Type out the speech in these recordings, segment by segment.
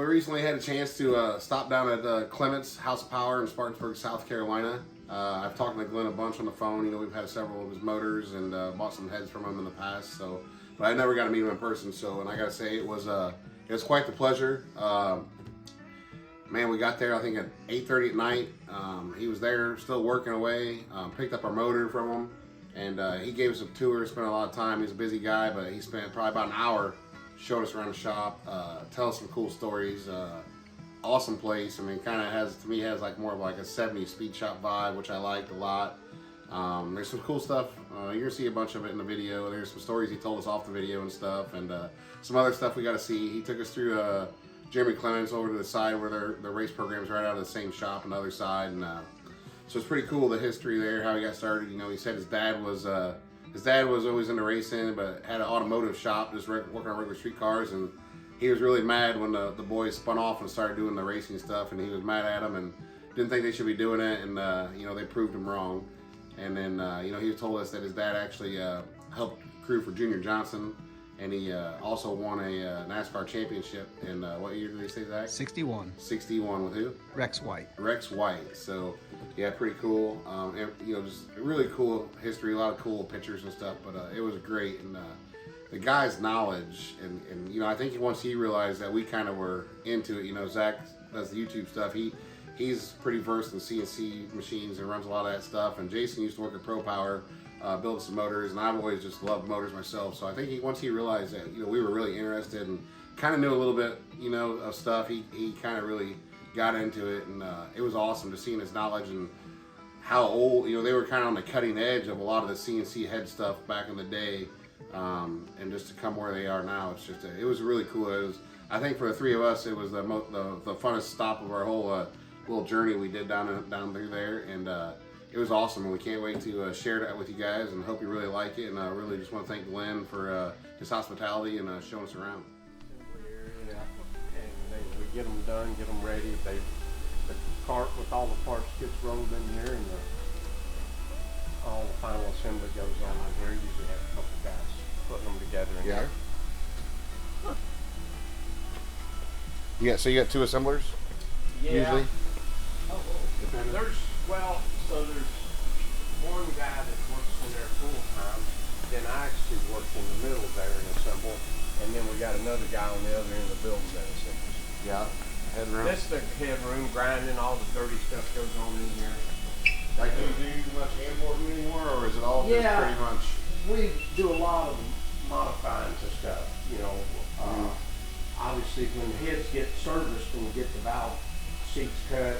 we recently had a chance to stop down at Clements House of Power in Spartanburg, South Carolina. I've talked to Glenn a bunch on the phone. You know, we've had several of his motors and bought some heads from him in the past. So, but I never got to meet him in person. So, and I got to say, it was quite the pleasure. Man, we got there I think at 8:30 at night. He was there, still working away. Picked up our motor from him, and he gave us a tour. Spent a lot of time. He's a busy guy, but he spent probably about an hour showing us around the shop, tell us some cool stories. Awesome place. I mean, kind of has, to me, has like more of like a 70s speed shop vibe, which I liked a lot. There's some cool stuff. You're gonna see a bunch of it in the video. There's some stories he told us off the video and stuff, and some other stuff we got to see. He took us through Jeremy Clements over to the side where their race program's right out of the same shop on the other side, and so it's pretty cool, the history there, how he got started. You know, he said his dad was always into racing, but had an automotive shop, just working on regular street cars, and he was really mad when the boys spun off and started doing the racing stuff, and he was mad at them and didn't think they should be doing it, and you know, they proved him wrong. And then you know, he told us that his dad actually helped crew for Junior Johnson, and he also won a NASCAR championship in what year did they say, Zach? 61. 61 with who? Rex White. Rex White. So yeah, pretty cool. And, you know, just really cool history, a lot of cool pictures and stuff. But it was great, and the guy's knowledge, and you know, I think once he realized that we kind of were into it, you know, Zach does the YouTube stuff. He's pretty versed in CNC machines and runs a lot of that stuff. And Jason used to work at Pro Power, build some motors, and I've always just loved motors myself. So I think once he realized that, you know, we were really interested and kind of knew a little bit, you know, of stuff, he kind of really got into it, and it was awesome to see his knowledge and how old, you know, they were kind of on the cutting edge of a lot of the CNC head stuff back in the day, and just to come where they are now, it's just it was really cool. It was, I think for the three of us, it was the funnest stop of our whole little journey we did down through there, and it was awesome, and we can't wait to share that with you guys, and hope you really like it. And I really just want to thank Glenn for his hospitality and showing us around. Yeah, and we get them done, get them ready. The cart with all the parts gets rolled in here, and all the final assembly goes on in here. Usually have a couple guys putting them together in here. Yeah. So you got two assemblers? Yeah. Usually? There's one guy that works in there full time. Then I actually work in the middle there and assemble. And then we got another guy on the other end of the building that assembles. Yeah. Headroom. That's the headroom, grinding, all the dirty stuff goes on in here. Like, do you do much hand working anymore, or is it all just pretty much? We do a lot of modifying to stuff. You know, obviously when the heads get serviced and get the valve seats cut,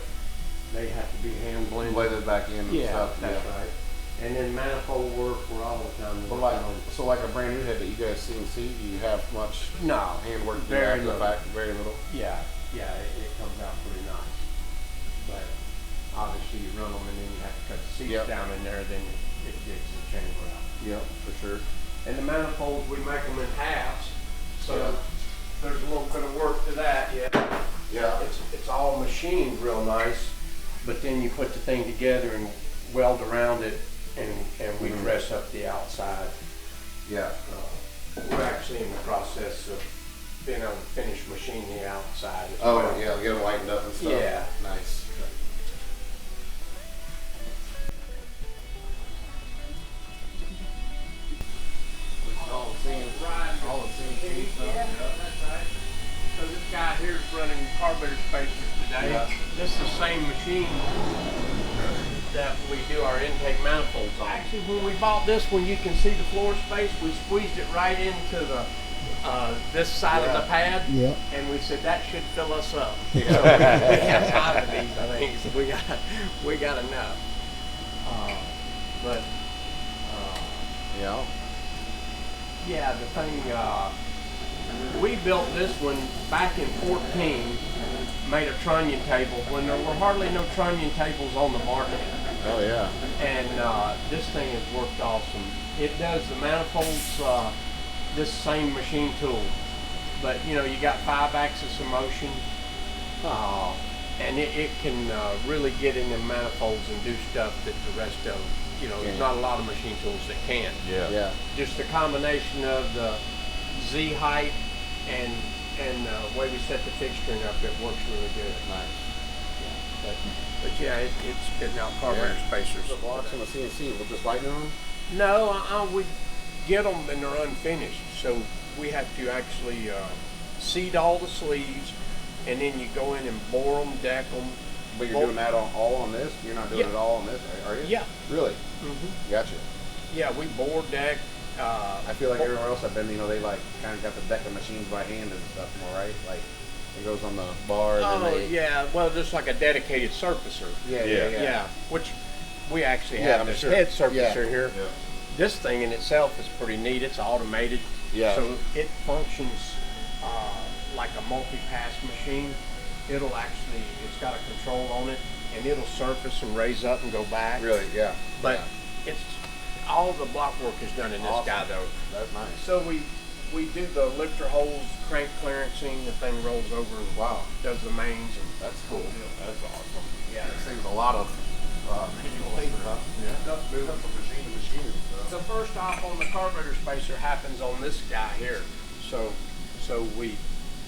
they have to be hand Bladed back in and stuff. That's right. And then manifold work, we're all the time. But like a brand new head that you guys CNC, do you have much hand work? Very little. Very little. Yeah, it comes out pretty nice. But obviously you run them and then you have to cut the seats down in there, then it gets the chamber out. Yep, for sure. And the manifolds, we make them in halves, so there's a little bit of work to that. Yeah. It's all machined real nice, but then you put the thing together and weld around it, and we dress up the outside. Yeah. We're actually in the process of being able to finish machining the outside as well. well. Yeah, get them lightened up and stuff. Yeah. Nice. All the same stuff. Yeah, that's right. So this guy here is running carburetor spacers today. Yeah. This is the same machine that we do our intake manifolds on. Actually, when we bought this one, you can see the floor space. We squeezed it right into the this side of the pad, and we said that should fill us up. So we have 5 of these, I think. So we got enough. Yeah, the thing, we built this one back in 14, made a trunnion table when there were hardly no trunnion tables on the market. Oh yeah. And this thing has worked awesome. It does the manifolds, this same machine tool, but you know, you got 5-axis of motion, and it can really get in the manifolds and do stuff that the rest of them, you know, there's not a lot of machine tools that can. Yeah. Just the combination of the Z height and and the way we set the fixturing up, it works really good. Nice. But yeah, it's getting out carburetor spacers. The blocks on the CNC, we'll just lighten them? No, we get them and they're unfinished, so we have to actually seed all the sleeves, and then you go in and bore them, deck them. But you're doing that all on this? You're not doing it all on this, are you? Yeah. Really? Mm-hmm. Gotcha. Yeah, we bore, deck. I feel like everywhere else I've been, you know, they like kind of got the deck of machines by hand and stuff more, right? Like it goes on the bar. And then yeah. Well, just like a dedicated surfacer. Yeah. Which we actually have this head surfacer here. Yeah. This thing in itself is pretty neat. It's automated. Yeah. So it functions like a multi-pass machine. It'll actually, it's got a control on it, and it'll surface and raise up and go back. Really? Yeah. But it's all the block work is done in this guy though. That's nice. So we do the lifter holes, crank clearancing, the thing rolls over and does the mains. And that's cool. That's awesome. Yeah. This thing's a lot of manual labor, huh? Yeah. Moving from machine to machine. So first off on the carburetor spacer happens on this guy here. So we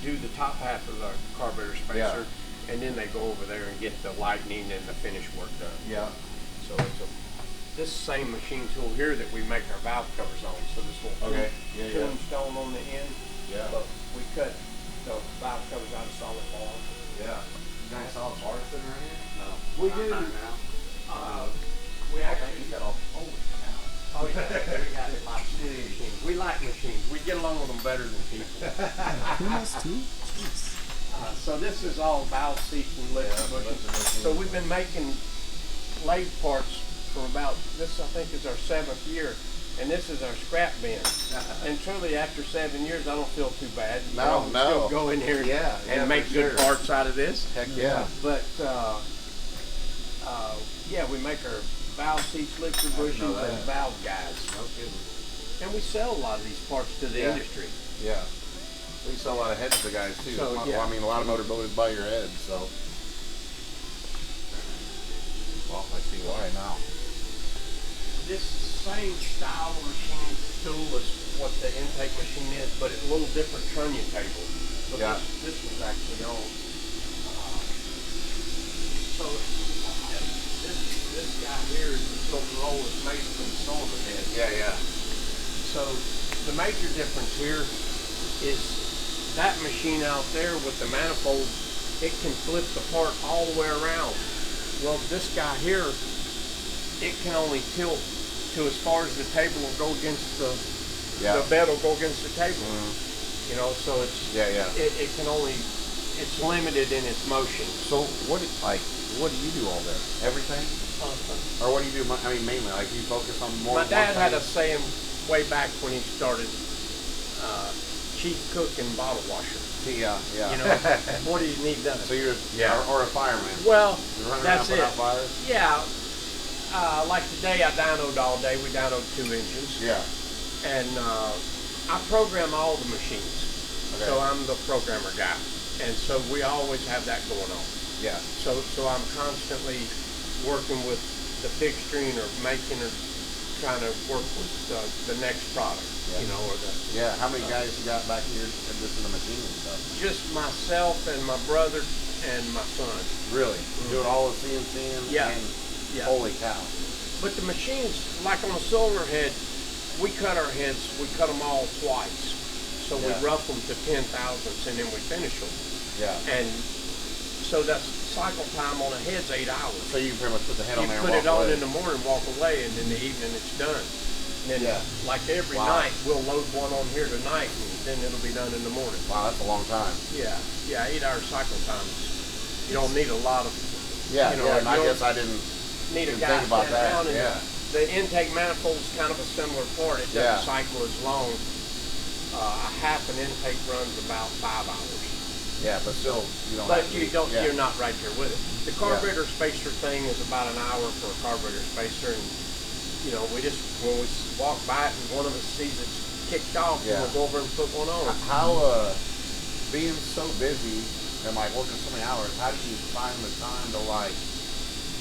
do the top half of the carburetor spacer, and then they go over there and get the lightning and the finish work done. Yeah. So it's this same machine tool here that we make our valve covers on. So this little tombstone on the end. Yeah. But we cut the valve covers out of solid bar. Yeah. You guys saw the bar sitting right here? No. We do. We actually got all. Holy cow. Oh yeah, we got lots of machines. We like machines. We get along with them better than people. Pumas too? Jeez. So this is all valve seats and lifter bushes. So we've been making lathe parts for about, this I think is our 7th year, and this is our scrap bin. And truly after 7 years I don't feel too bad. No. Still go in here and make good parts out of this. Heck yeah. But yeah, we make our valve seats, lifter bushes, and valve guides. No kidding. And we sell a lot of these parts to the industry. Yeah. We sell a lot of heads to guys too. So, Well, I mean, a lot of motor builders buy your heads, so. Well, I see why now. This same style of machine tool is what the intake machine is, but it's a little different trunnion table. So this was actually on. So this guy here is the silver roll is made from the cylinder head. Yeah. So the major difference here is that machine out there with the manifold, it can flip the part all the way around. Well, this guy here, it can only tilt to as far as the table will go against the bed will go against the table. You know, so it's it can only, it's limited in its motion. So what do you do all this? Everything? Or what do you do? I mean, mainly, like you focus on more. My dad had a saying way back when he started, chief cook and bottle washer. Yeah. You know, what do you need done? So you're or a fireman. Well, you're running that's around it. Fires? Yeah. Like today, I dynoed all day. We dynoed 2 engines. Yeah. And I program all the machines. Okay. So I'm the programmer guy. And so we always have that going on. Yeah. So I'm constantly working with the fixturing or making or trying to work with the next product. You know, or the. Yeah. How many guys you got back here just in the machine and stuff? Just myself and my brother and my son. Really? Doing all the CNC and holy cow. But the machines, like on a cylinder head, we cut our heads, we cut them all twice. So we rough them to 10 thousandths and then we finish them. Yeah. And so that's cycle time on a head's 8 hours. So you pretty much put the head on there and You put it walk on away. in the morning, walk away, and in the evening it's done. And then, like every Wow. night, we'll load one on here tonight, and then it'll be done in the morning. Wow, that's a long time. Yeah, 8-hour cycle times. You don't need a lot of. Yeah, you know, and I guess I didn't need a think guy about stand that. down and Yeah. the intake manifold is kind of a similar part. It doesn't cycle as long. A half an intake runs about 5 hours. Yeah, but still, you don't. But have to you be, don't. You're not right there with it. The carburetor spacer thing is about an hour for a carburetor spacer, and you know, we just when we walk by it and one of us sees it's kicked off, we'll go over and put one on. How being so busy and like working so many hours, how do you find the time to like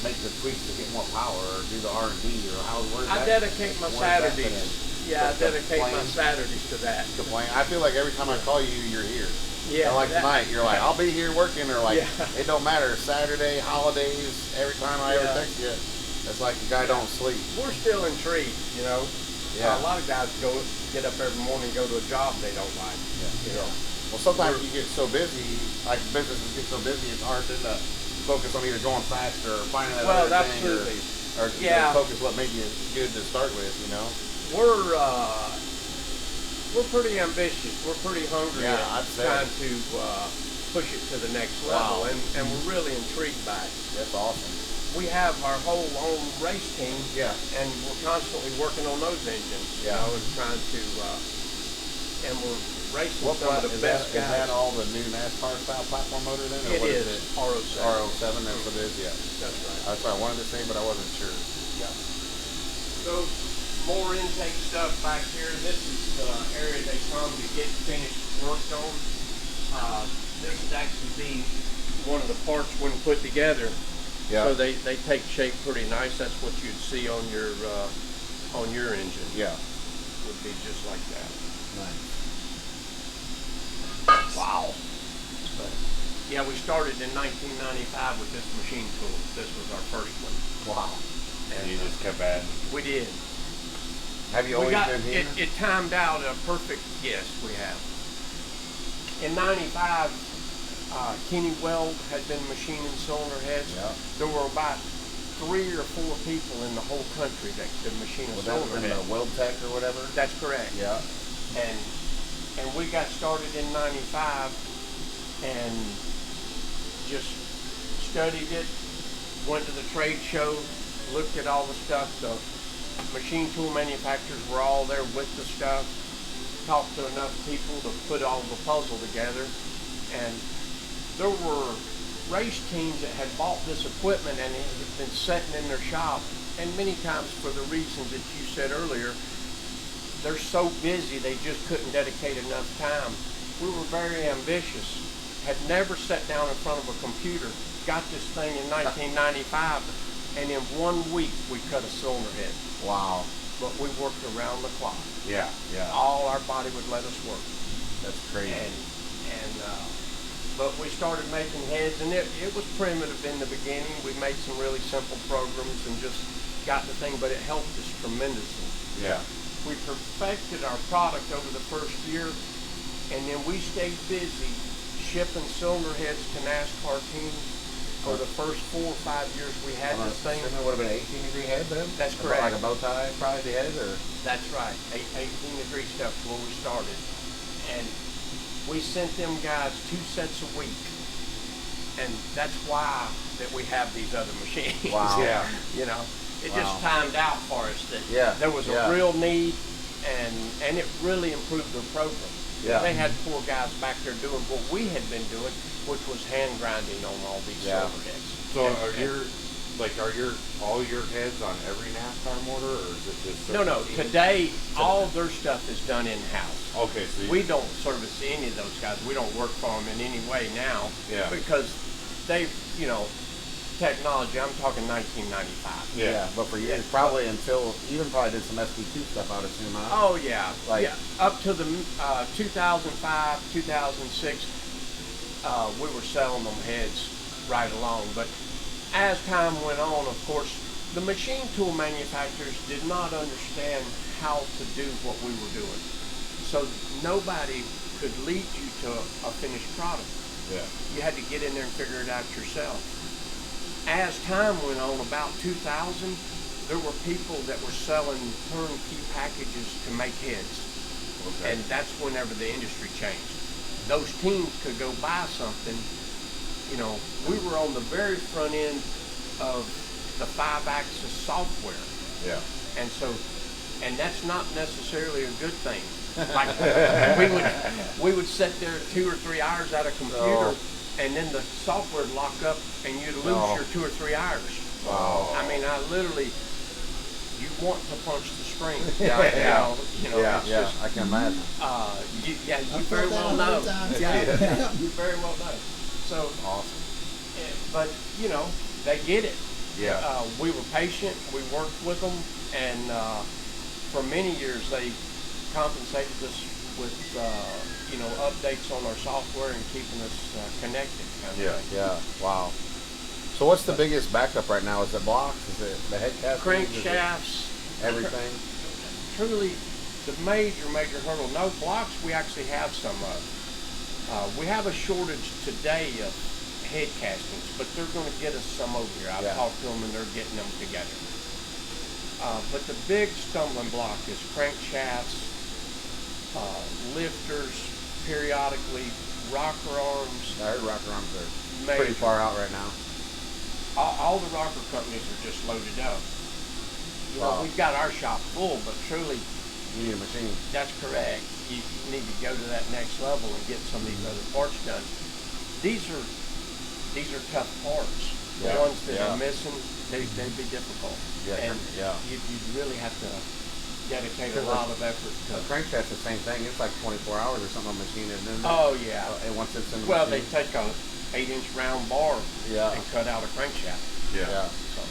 make the tweaks to get more power or do the R&D or how? I dedicate my Saturdays. Yeah, I dedicate my Saturdays to that. I feel like every time I call you, you're here. Yeah, And like tonight, you're like, I'll be here working, or like, Yeah. it don't matter, Saturday, holidays, every time I ever Yeah. text you, it's like the guy don't sleep. We're still intrigued, you know. Yeah. A lot of guys get up every morning and go to a job they don't like. You know. Well, sometimes you get so busy, like businesses get so busy, it's hard to focus on either going faster or finding that Well, other thing, absolutely. or Yeah. focus what made you good to start with, you know. We're pretty ambitious. We're pretty hungry Yeah, at I'd say. trying to push it to the next level, Wow. and we're really intrigued by it. That's awesome. We have our whole own race team, Yeah. and we're constantly working on those engines, Yeah. you know, and trying to, and we're racing What some of the is best that? Is guys. that all the new NASCAR style platform motor then? Or It what is it? RO7. R07, that's what it is, yeah. That's right. That's what I wanted to say, but I wasn't sure. Yeah. So more intake stuff back here. This is the area they come to get finished work on. This would actually be one of the parts when put together. Yeah. So they take shape pretty nice. That's what you'd see on your engine. Yeah. Would be just like that. Nice. Wow. But, yeah, we started in 1995 with this machine tool. This was our first one. Wow. And you just kept adding. We did. Have you We always got been here? it timed out a perfect, yes, we have. In 95, Kenny Weld had been machining cylinder heads. Yeah. There were about 3 or 4 people in the whole country that could machine a Was that cylinder in head. the Weld Tech or whatever? That's correct. Yeah. And we got started in 95 and just studied it, went to the trade show, looked at all the stuff. The machine tool manufacturers were all there with the stuff, talked to enough people to put all the puzzle together, and there were race teams that had bought this equipment and it had been sitting in their shop, and many times for the reasons that you said earlier, they're so busy they just couldn't dedicate enough time. We were very ambitious, had never sat down in front of a computer, got this thing in 1995, and in 1 week we cut a cylinder head. Wow. But we worked around the clock. Yeah. Yeah. All our body would let us work. That's crazy. But we started making heads, and it was primitive in the beginning. We made some really simple programs and just got the thing, but it helped us tremendously. Yeah. We perfected our product over the first year, and then we stayed busy shipping cylinder heads to NASCAR teams for the first 4 or 5 years we had this thing. It would have been an 18-degree head then? That's correct. Like a bow tie, probably head, or? That's right. 18-degree stuff where we started. And we sent them guys 2 sets a week. And that's why that we have these other machines. Wow. Yeah. You know, it Wow. just timed out for us that there was Yeah. a real need, and it really improved their program. Yeah. They had 4 guys back there doing what we had been doing, which was hand grinding on all these Yeah. cylinder heads. So And- are all your heads on every NASCAR motor, or is it just No, certain teams? today all their stuff is done in-house. Okay, so We don't service any of those guys. We don't work for them in any way now. Yeah. Because they've, technology, I'm talking 1995. Yeah. But for years, probably until, even probably did some SP2 stuff, I would assume, huh? Oh, yeah. Like- yeah. Up to the 2005, 2006, we were selling them heads right along. But as time went on, of course, the machine tool manufacturers did not understand how to do what we were doing. So nobody could lead you to a finished product. Yeah. You had to get in there and figure it out yourself. As time went on, about 2000, there were people that were selling turnkey packages to make heads. Okay. And that's whenever the industry changed. Those teams could go buy something. We were on the very front end of the 5-axis software. Yeah. And that's not necessarily a good thing. Like we would sit there 2 or 3 hours at a computer, and then the software would lock up, and you'd lose your 2 or 3 hours. Wow. I mean, you want to punch the screen. Yeah. It's just, I can imagine. you I've very felt that well a know. hundred times. Yeah, you very well know. So, Awesome. but they get it. Yeah. We were patient. We worked with them, and for many years they compensated us with, you know, updates on our software and keeping us connected. Kind of thing. Yeah. Wow. So what's the biggest backup right now? Is it blocks? Is it the head castings? Crankshafts. Everything? Truly, the major hurdle. No blocks, we actually have some of. We have a shortage today of head castings, but they're going to get us some over here. I've talked to them and they're getting them together. But the big stumbling block is crankshafts, lifters, periodically, rocker arms. I heard rocker arms are Major. pretty far out right now. All the rocker companies are just loaded up. You know, we've got our shop full, but truly, You need a machine. that's correct. You need to go to that next level and get some of these other parts done. These are tough parts. The ones that are missing, they'd be difficult. And you really have to dedicate a lot of effort A to. crankshaft's the same thing. It's like 24 hours or something on machine, isn't it? Oh yeah. And once it's in the Well, they machine. take a 8-inch round bar Yeah. and cut out a crankshaft. Yeah. So,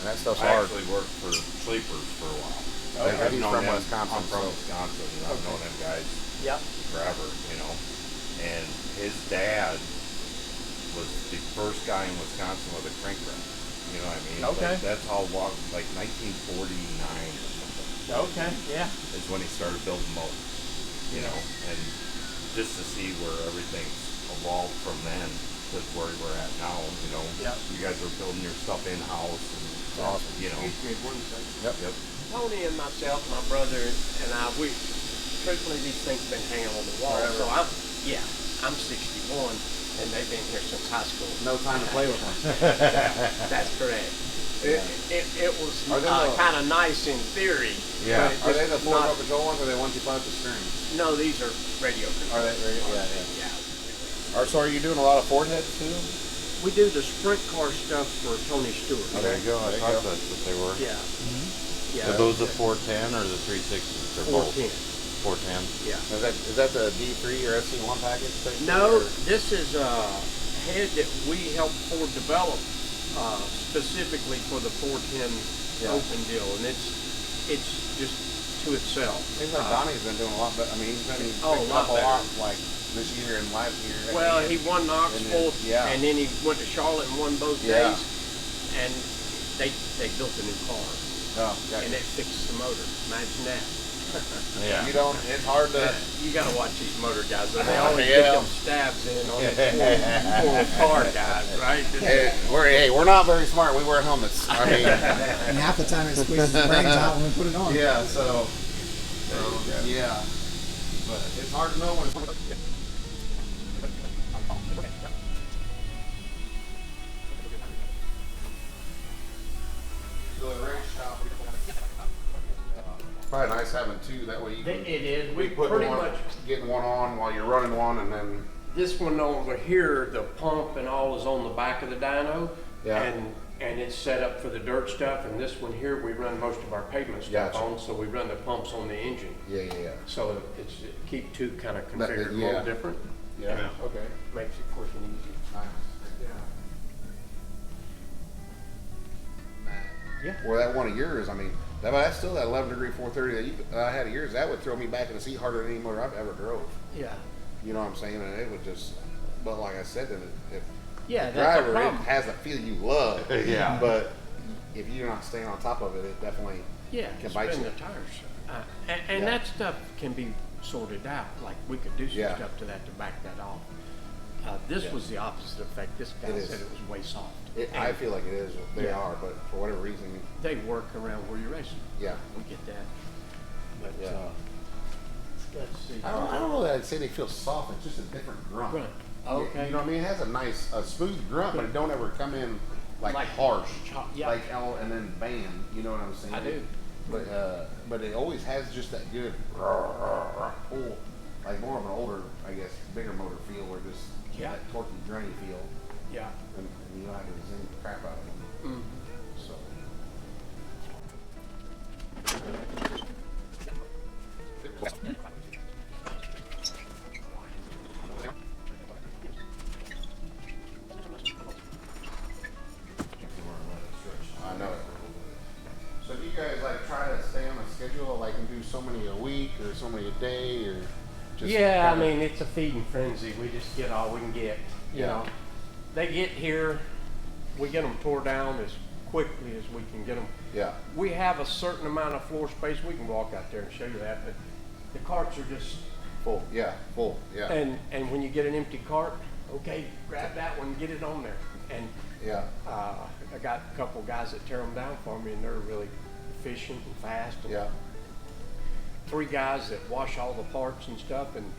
And that stuff's I hard. actually worked for Sleepers for a while. Okay. I've He's known from them- Wisconsin, I'm from so- Wisconsin, and I've known them guys yep. forever, you know. And his dad was the first guy in Wisconsin with a crank wrap. You know what I mean? Okay. Like, that's how long, like 1949 or something. Okay. Yeah. Is when he started building motors, you know, and just to see where everything's evolved from then to where we're at now, you know. Yep. You guys are building your stuff in-house and, awesome. you know. Excuse me 1 second. Yep. Tony and myself, my brother and I, truthfully, these things have been hanging on the wall. Forever. So I'm 61, and they've been here since high school. No time to play with them. That's correct. It was Are they the- kind of nice in theory. Yeah. but Are they it's the 4 not- row control ones, or are they ones you play with the steering? No, these are radio Are controlled. they? Yeah. Yeah. So are you doing a lot of Ford heads too? We do the sprint car stuff for Tony Stewart. Oh, there you go. I There you thought go. that's what they were. Yeah. Yeah. Are those the 410 or the 360s? They're both 410. 410. Yeah. Is that the D3 or SC1 package thing? No, Or- this is a head that we helped Ford develop specifically for the 410 open deal, and it's just to itself. Seems like Donnie's been doing a lot, but I mean, he's been Oh, a picking lot up a better. lot like this year and last year. Well, he won Knoxville, And and then he went to Charlotte and won both Yeah. days, and they built a new car, Oh, got and you. it fixed the motor. Imagine that. Yeah. You don't. It's hard to. You got to watch these motor guys. They always Yeah. get them stabs in on the four car guys, right? We're not very smart. We wear helmets. I mean, And half the time it squeezes the brains out when we put it on. yeah. So yeah, but it's hard to know when it's. Probably nice having two. That way you can It is. We put pretty one, much. getting one on while you're running one, and then This one over here, the pump and all is on the back of the dyno. Yeah. And it's set up for the dirt stuff. And this one here, we run most of our pavement stuff Gotcha. on. So we run the pumps on the engine. yeah. So it's keep two kind of That- configured a yeah. little different. Yeah. Okay. Makes it quick and easy. Nice. Yeah. Well, that one of yours, I mean, that's still that 11 degree 430 that I had of yours. That would throw me back in the seat harder than any motor I've ever drove. Yeah. You know what I'm saying? And it would just, but like I said, if Yeah, the that's a driver, it problem. has a feel you love. Yeah. But if you're not staying on top of it, it definitely Yeah, can spin bite the you. tires. And Yeah. that stuff can be sorted out. Like we could do some Yeah. stuff to that to back that off. This Yeah. was the opposite effect. This guy It is. said it was way soft. I And feel like it is. They Yeah. are, but for whatever reason, they work around where you're racing. yeah. We get that. But Yeah. let's see. I don't know that I'd say they feel soft. It's just a different grunt. Grunt. You Okay. know what I mean? It has a smooth grunt, but it don't ever come in like harsh. Yeah. Like and then bam. You know what I'm saying? I do. But it always has just that good pull, like more of an older, I guess, bigger motor feel, where just Yeah. that torquey, grunty feel, Yeah. and you don't have to zing the crap out of them. So. I know it. So if you guys like try to stay on a schedule, like and do so many many a week or so many a day or just Yeah, I kinda- mean, it's a feeding frenzy. We just get all we can get. You Yeah. know, they get here, we get them tore down as quickly as we can get them. Yeah. We have a certain amount of floor space. We can walk out there and show you that, but the carts are just Full. Yeah. Full. Yeah. and when you get an empty cart, okay, grab that one, get it on there. And yeah. I got a couple guys that tear them down for me, and they're really efficient and fast. And Yeah. 3 guys that wash all the parts and stuff, and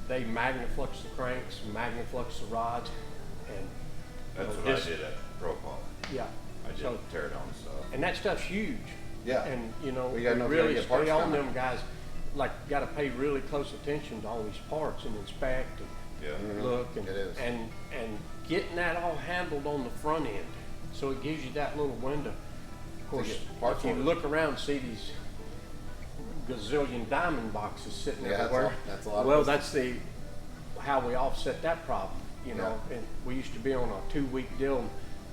they magnaflux the cranks, magnaflux the rods, and That's what just- I did at Pro Qual. yeah. I did So, tear down stuff. and that stuff's huge. Yeah. And you know, Well, we you gotta know if you're really gonna get parts stay on coming. them guys. Like, got to pay really close attention to all these parts and inspect and Yeah. look and It is. and getting that all handled on the front end, so it gives you that little window. Of course, get parts if you ordered. look around, see these gazillion diamond boxes sitting Yeah, that's everywhere. that's a lot of Well, business. that's the how we offset that problem. You know, and we used to be on a 2-week deal.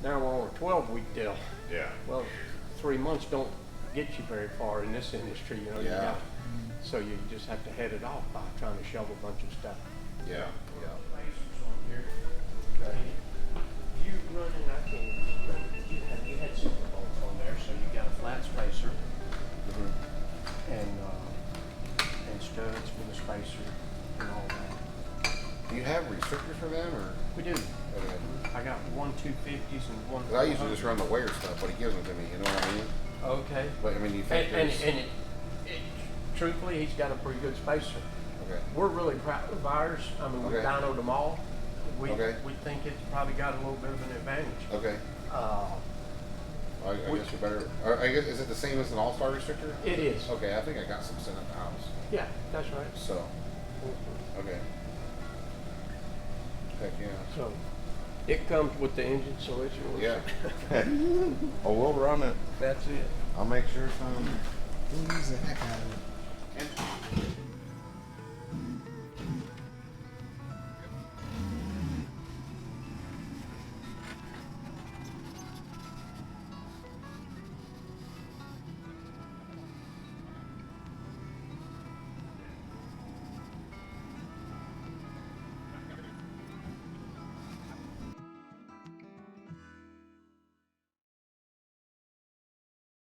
Now we're on a 12-week deal. Yeah. Well, 3 months don't get you very far in this industry, you know. You Yeah. got, so you just have to head it off by trying to shove a bunch of stuff. Yeah. Yeah. Spacers on here. Okay. You running, I can remember you had super bolts on there, so you got a flat spacer and studs for the spacer and all that. Do you have restrictors for them or? We do. Okay. I got 1 250s and 1. 'Cause I usually just run the wear stuff, but he gives them to me. You know what I mean? Okay. But I mean, you think And there's truthfully, he's got a pretty good spacer. okay. We're really proud of ours. I mean, we Okay. dynoed them all. We Okay. we think it's probably got a little bit of an advantage. Okay. I We- guess you're better. Or I guess is it the same as an all-star restrictor? It is. Okay, I think I got some sent at the house. Yeah, that's right. So, okay. Heck yeah. So it comes with the engine, so it's yours. Yeah. Oh, we'll run it. That's it. I'll make sure it's We'll use the heck out of it. And